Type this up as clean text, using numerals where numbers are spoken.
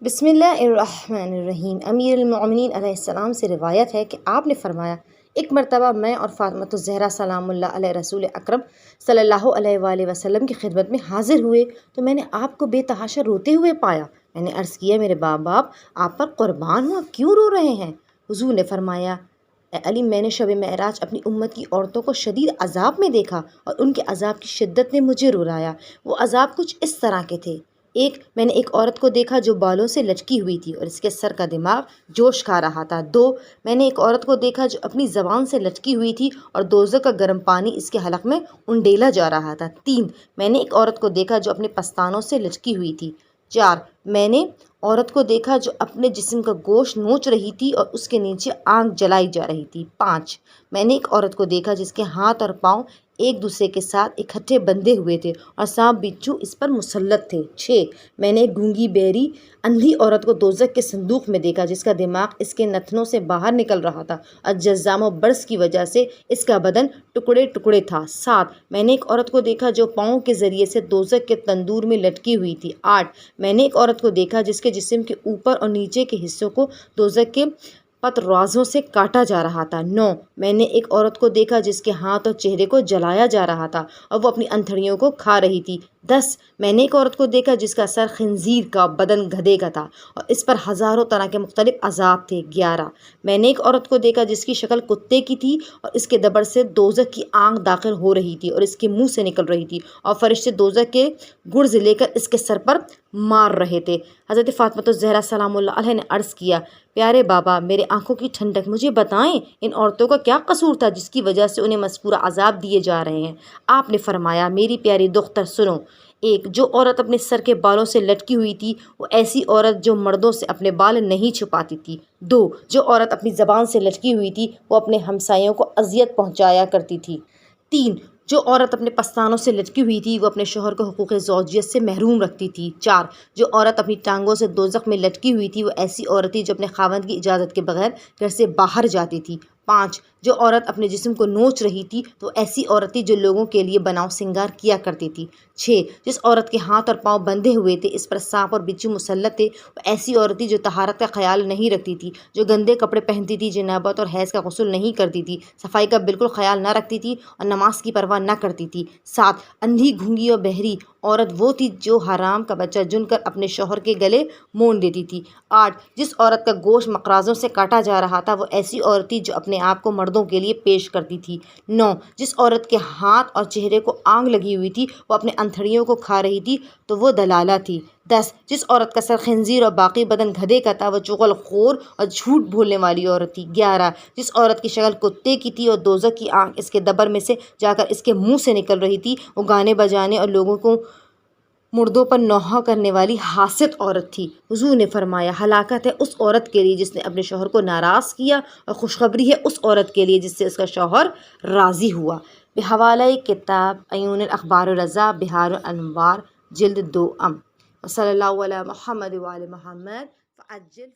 بسم اللہ الرحمن الرحیم۔ امیر المؤمنین علیہ السلام سے روایت ہے کہ آپ نے فرمایا، ایک مرتبہ میں اور فاطمۃ الزہرا سلام اللہ علیہ رسول اکرم صلی اللہ علیہ وآلہ وسلم کی خدمت میں حاضر ہوئے تو میں نے آپ کو بے تحاشا روتے ہوئے پایا۔ میں نے عرض کیا، میرے باپ آپ پر قربان ہوں، آپ کیوں رو رہے ہیں؟ حضور نے فرمایا، اے علی، میں نے شب معراج اپنی امت کی عورتوں کو شدید عذاب میں دیکھا اور ان کے عذاب کی شدت نے مجھے رلایا۔ وہ عذاب کچھ اس طرح کے تھے: میں نے ایک عورت کو دیکھا جو بالوں سے لٹکی ہوئی تھی اور اس کے سر کا دماغ جوش کھا رہا تھا۔ میں نے ایک عورت کو دیکھا جو اپنی زبان سے لٹکی ہوئی تھی اور دوزخ کا گرم پانی اس کے حلق میں انڈیلا جا رہا تھا۔ میں نے ایک عورت کو دیکھا جو اپنے پستانوں سے لٹکی ہوئی تھی۔ میں نے عورت کو دیکھا جو اپنے جسم کا گوشت نوچ رہی تھی اور اس کے نیچے آگ جلائی جا رہی تھی۔ میں نے ایک عورت کو دیکھا جس کے ہاتھ اور پاؤں ایک دوسرے کے ساتھ اکٹھے بندھے ہوئے تھے اور سانپ بچھو اس پر مسلط تھے۔ میں نے ایک گونگی بہری اندھی عورت کو دوزخ کے صندوق میں دیکھا جس کا دماغ اس کے نتنوں سے باہر نکل رہا تھا اور جذام و برس کی وجہ سے اس کا بدن ٹکڑے ٹکڑے تھا۔ میں نے ایک عورت کو دیکھا جو پاؤں کے ذریعے سے دوزخ کے تندور میں لٹکی ہوئی تھی۔ میں نے ایک عورت کو دیکھا جس کے جسم کے اوپر اور نیچے کے حصوں کو دوزخ کے پتروازوں سے کاٹا جا رہا تھا۔ میں نے ایک عورت کو دیکھا جس کے ہاتھ اور چہرے کو جلایا جا رہا تھا اور وہ اپنی انتڑیوں کو کھا رہی تھی۔ میں نے ایک عورت کو دیکھا جس کا سر خنزیر کا، بدن گدھے کا تھا اور اس پر ہزاروں طرح کے مختلف عذاب تھے۔ میں نے ایک عورت کو دیکھا جس کی شکل کتے کی تھی اور اس کے دبر سے دوزخ کی آگ داخل ہو رہی تھی اور اس کے منہ سے نکل رہی تھی اور فرشتے دوزخ کے گرز لے کر اس کے سر پر مار رہے تھے۔ حضرت فاطمۃ الزہرا سلام اللہ علیہ نے عرض کیا، پیارے بابا، میرے آنکھوں کی ٹھنڈک، مجھے بتائیں ان عورتوں کا کیا قصور تھا جس کی وجہ سے انہیں مذکورہ عذاب دیے جا رہے ہیں؟ آپ نے فرمایا، میری پیاری دختر سنو۔ جو عورت اپنے سر کے بالوں سے لٹکی ہوئی تھی وہ ایسی عورت جو مردوں سے اپنے بال نہیں چھپاتی تھی۔ جو عورت اپنی زبان سے لٹکی ہوئی تھی وہ اپنے ہمسایوں کو اذیت پہنچایا کرتی تھی۔ جو عورت اپنے پستانوں سے لٹکی ہوئی تھی وہ اپنے شوہر کو حقوق زوجیت سے محروم رکھتی تھی۔ جو عورت اپنی ٹانگوں سے دوزخ میں لٹکی ہوئی تھی وہ ایسی عورت تھی جو اپنے خاوند کی اجازت کے بغیر گھر سے باہر جاتی تھی۔ جو عورت اپنے جسم کو نوچ رہی تھی تو ایسی عورت تھی جو لوگوں کے لیے بناؤ سنگار کیا کرتی تھی۔ جس عورت کے ہاتھ اور پاؤں بندھے ہوئے تھے، اس پر سانپ اور بچھو مسلط تھے، وہ ایسی عورت تھی جو طہارت کا خیال نہیں رکھتی تھی، جو گندے کپڑے پہنتی تھی، جنابت اور حیض کا غسل نہیں کرتی تھی، صفائی کا بالکل خیال نہ رکھتی تھی اور نماز کی پرواہ نہ کرتی تھی۔ اندھی، گونگی اور بہری عورت وہ تھی جو حرام کا بچہ چن کر اپنے شوہر کے گلے مون دیتی تھی۔ جس عورت کا گوشت مقراظوں سے کاٹا جا رہا تھا وہ ایسی عورت تھی جو اپنے آپ کو مردوں کے لیے پیش کرتی تھی۔ جس عورت کے ہاتھ اور چہرے کو آگ لگی ہوئی تھی وہ اپنے انتڑیوں کو کھا رہی تھی تو وہ دلالہ تھی۔ جس عورت کا سر خنزیر اور باقی بدن گدھے کا تھا وہ چغل خور اور جھوٹ بولنے والی عورت تھی۔ جس عورت کی شکل کتے کی تھی اور دوزخ کی آگ اس کے دبر میں سے جا کر اس کے منہ سے نکل رہی تھی، وہ گانے بجانے اور لوگوں کو مردوں پر نوحہ کرنے والی حاسد عورت تھی۔ حضور نے فرمایا، ہلاکت ہے اس عورت کے لیے جس نے اپنے شوہر کو ناراض کیا اور خوشخبری ہے اس عورت کے لیے جس سے اس کا شوہر راضی ہوا۔ بحوالہ کتاب عیون الاخبار الرضا، بحار الانوار، جلد 2 صلی اللہ علیہ محمد وآل محمد فعجل